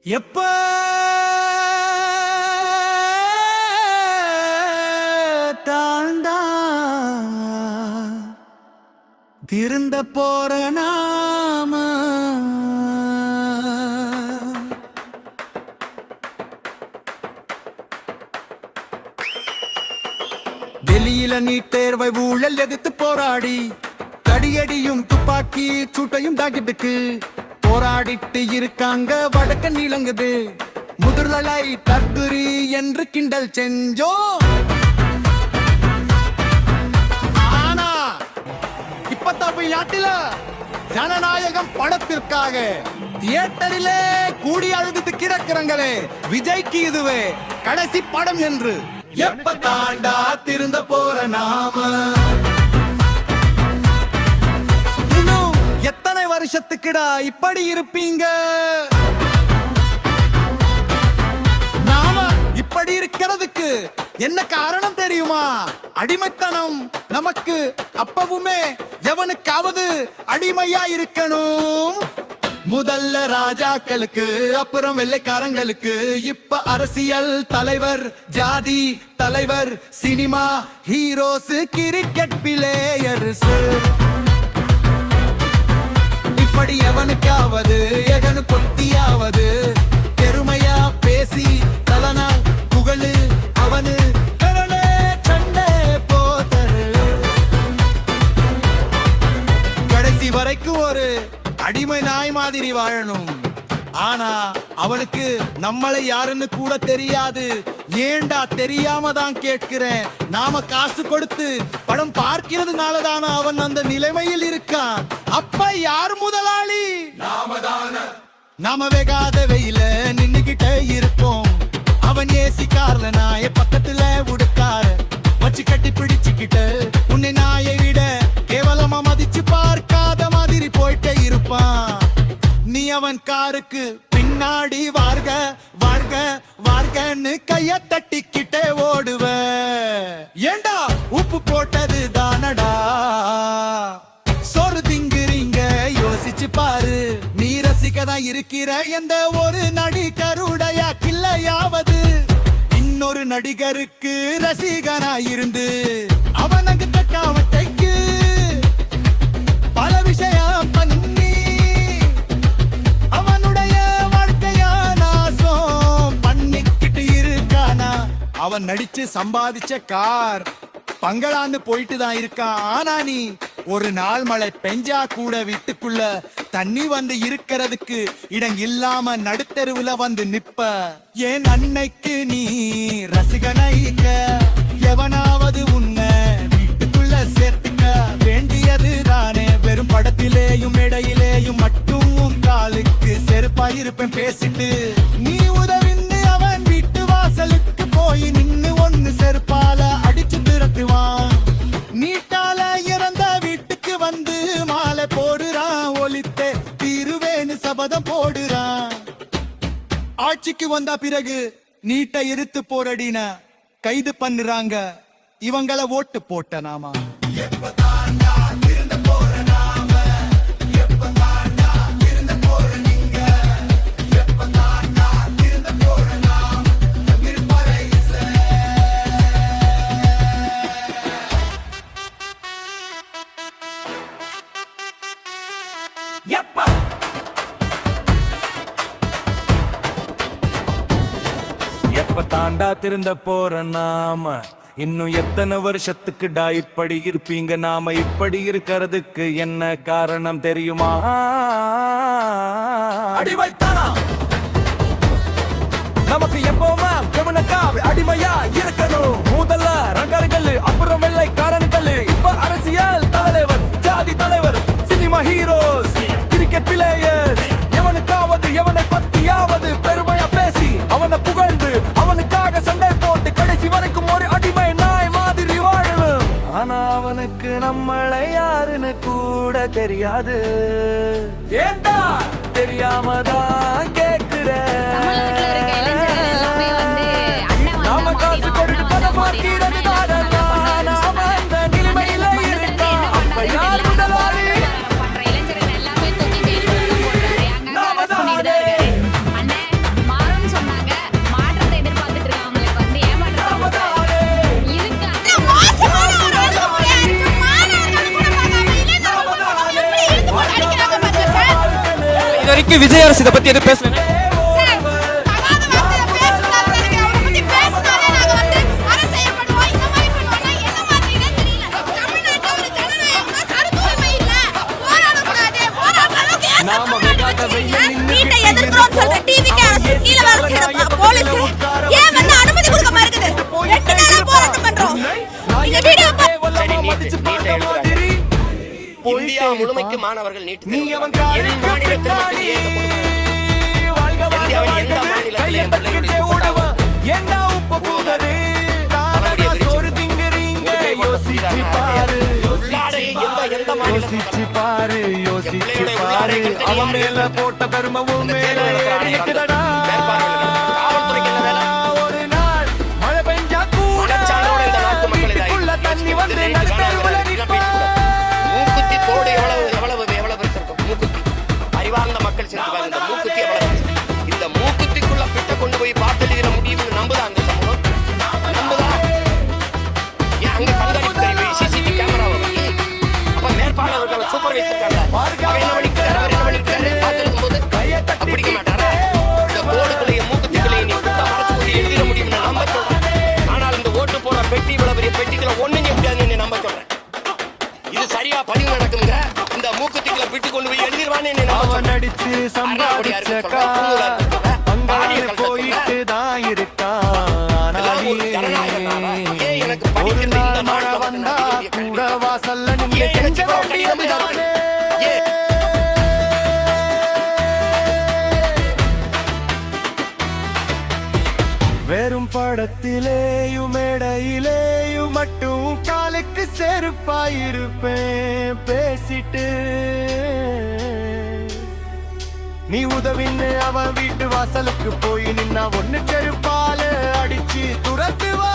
எப்ப தாண்டா திருந்த போற நாம வெளியில நீ தேர்வை ஊழல் எதிர்த்து போராடி தடியடியும் துப்பாக்கி சூட்டையும் தாக்கிட்டுக்கு போராடிட்டு இருக்காங்க வடக்க நீளங்குது முதுரலை தற்குறி என்று கிண்டல் செஞ்சோ ஆனா இப்ப தமிழ்நாட்டில ஜனநாயகம் படத்திற்காக தியேட்டரிலே கூடி அழுது கிடக்கிறங்களே விஜய்க்கு இதுவே கடைசி படம் என்று எப்ப தாண்டா திருந்த போற நாம இன்னும் எத்தனை வருஷத்துக்குடா இப்படி இருப்பீங்க நாம இப்படி இருக்கிறதுக்கு என்ன காரணம் தெரியுமா? அடிமைத்தனம் நமக்கு அப்பவுமே எவனுக்காவது அடிமையா இருக்கணும். முதல்ல ராஜாக்களுக்கு அப்புறம் வெள்ளைக்காரங்களுக்கு இப்ப அரசியல் தலைவர் ஜாதி தலைவர் சினிமா ஹீரோஸ் கிரிக்கெட் பிளேயர்ஸ் இப்படி எவனுக்காவது எகனு கொத்தியாவது பெருமையா பேசி தலனா புகழு அவனு சண்டை போதரு கடைசி வரைக்கும் ஒரு அடிமை நாய் மாதிரி வாழணும். ஆனா அவனுக்கு நம்மளை யாருன்னு கூட தெரியாது. ஏண்டா தெரியாம தான் கேட்கிறேன். நாம காசு கொடுத்து படம் பார்க்கிறதுனாலதான அவன் அந்த நிலைமையில் இருக்கான். அப்ப யார் முதலாளி? நாம வேகாத வெயில நின்னுகிட்டே இருப்போம். அவன் ஏசி கார்ல நாய பக்கத்துல உடுக்கார வச்சு கட்டி பிடிச்சுக்கிட்டு உன்னை நாயை விட கேவலமா மதிச்சு பார்க்காத மாதிரி போயிட்டே இருப்பான். நீ அவன் காருக்கு பின்னாடி வார்க வார்க வார்கன்னு கைய தட்டிக்கிட்டே ஓடுவ. ஏண்டா உப்பு போட்டது தானடா சோறு திங்குறீங்க யோசிச்சு பாரு. நீ ரசிக்கதான் இருக்கிற எந்த ஒரு நடிகருடைய கிள்ளையாவது இன்னொரு நடிகருக்கு ரசிகனா இருந்து அவனுக்கு தக்காவட்டைக்கு பல விஷயம் பண்ணி அவனுடைய வாழ்க்கையா நாசம் பண்ணிக்கிட்டு இருக்கானா. அவன் நடிச்சு சம்பாதிச்ச கார் பங்களான்னு போயிட்டு தான் இருக்கான். ஆனா நீ ஒரு நாள் மழை பெஞ்சா கூட வீட்டுக்குள்ள தண்ணி வந்து இருக்கிறதுக்கு இடம் இல்லாம நடுத்தெருவுல வந்து நிப்ப. ஏன் அன்னைக்கு நீ ரசிகனைக்க எவனாவது உன்னை வீட்டுக்குள்ள சேர்த்துக்க வேண்டியது தானே. வெறும் படத்திலேயும் இடையிலேயும் மட்டும் உன் காலுக்கு செருப்பா இருப்பேன் பேசிட்டு நீ உதவின்னு அவன் வீட்டு வாசலுக்கு போய் நின்னு ஒன்னு செருப்பால அடிச்சு திரட்டுவான். நீட்டால இறந்த வீட்டுக்கு வந்து மாலை போடுறான். ஒலித்தே தீருவேன்னு சபதம் போடுறான். ஆட்சிக்கு வந்த பிறகு நீட்டை இருத்து போரடின கைது பண்ணுறாங்க. இவங்களை ஓட்டு போட்ட நாமா எப்ப தாண்டா திருந்த போற நாம இன்னும் எத்தனை வருஷத்துக்குடா இப்படி இருப்பீங்க. நாம இப்படி இருக்கிறதுக்கு என்ன காரணம் தெரியுமா? அடிமைத்தனம் நமக்கு எப்பவுமா எவனுக்கா அடிமையா இருக்கணும். முதல்ல ரங்கர்கள் அப்புறம் வெள்ளைக்காரன்கள் இப்ப அரசியல் தலைவர் ஜாதி தலைவர் சினிமா ஹீரோஸ் கிரிக்கெட் பிளேயர்ஸ் எவனுக்காவது எவனை பத்தியாவது பெருமையா பேசி அவனை புகழ்ந்து அவனுக்காக சண்டை போட்டு கடைசி வரைக்கும் ஒரு அடிமை நாய் மாதிரி வாழணும். ஆனா அவனுக்கு நம்மளை யாருன்னு கூட தெரியாது. ஏண்டா தெரியாமதான் கேட்கிறேன். நாம காசு கொடுத்து பணம் மாத்திரது நாம அந்த நிலைமையில இருக்கோம். அப்ப யார் முதலாளி? நாம தானே வரைக்கும் விஜய் அரசு இதை பத்தி எதுவும் பேசல. நாம வெகாத வெயில்ல நின்னு நீட்டை எதிர்க்கிறோம்னு சொல்ற டிவிக்கு அரசு கீழ வேலை செய்யற போலீஸ் ஏன் வந்து அனுமதி கொடுக்க மாட்டேங்குது? 2 நாளா போராட்டம் பண்றோம். இந்த வீடியோ இந்தியா முழுமைக்கு மாணவர்கள் நீட் என் மாநிலத்தில் மட்டும் இந்தியாவின் எந்த மாநிலத்திலும் யோசிச்சு பாரு யோசிச்சு பாரு அவன் மேல போட்ட கருமவும் மேல ஏறிக்குதடா. ஒரு நாள் மழை பெஞ்சா கூட வீட்டுக்குள்ள தண்ணி வந்து நடுத்தருவுல நிற்பா. மூக்குத்தி தோடு எவ்வளவு பெருசு இருக்கும். மூக்குத்தி அறிவார்ந்த மக்கள் சேர்த்துவாங்க. இந்த மூக்குத்தி எவ்வளவு இந்த மூக்குத்திக்குள்ள பிட்ட கொண்டு போய் பார்த்து எழுதிட முடியும்னு நம்புதா அந்த சமூகம்? நம்புதா? ஏன் அங்க கண்காணிப்பு கருவி சிசிடிவி கேமரா அப்ப மேற்பாளர்கள் சூப்பர்வைசர் அவர் என்ன பண்ணிக்கிறாரு அவர் என்ன பண்ணிக்கிறாரு பார்த்துருக்கும் போது பிடிக்க மாட்டாரா? இந்த போர்டுக்குள்ளேயே மூக்குத்திக்குள்ளேயே நீ குத்தா மறைச்சு போய் எழுதிட முடியும்னு நம்ப சொல்றேன். ஆனால் இந்த ஓட்டு போற பெட்டி இவ்வளவு பெரிய பெட்டிக்குள்ள ஒண்ணுங்க முடியாதுன்னு நம்ப சொல்றேன். இது சரியா பதிவு நடக்குங்க. இந்த மூக்குத்திக்குள்ள பிட்டு கொண்டு போய் எழுதிடுவான்னு அவன் அடிச்சு சம்பாதிச்ச காரி போயிட்டு தான் இருக்கான். ஒரு நாள் மழை வந்தா கூட வாசல்ல நின்று கெஞ்ச வேண்டியதுதானே. வெறும் படத்திலேயும் மேடையிலேயும் மட்டும் காலுக்கு செருப்பாயிருப்பேன் பேசிட்டு. நீ உதவின்னு அவன் வீட்டு வாசலுக்கு போய் நின்னா ஒண்ணு செருப்பால அடிச்சு துரத்துவா.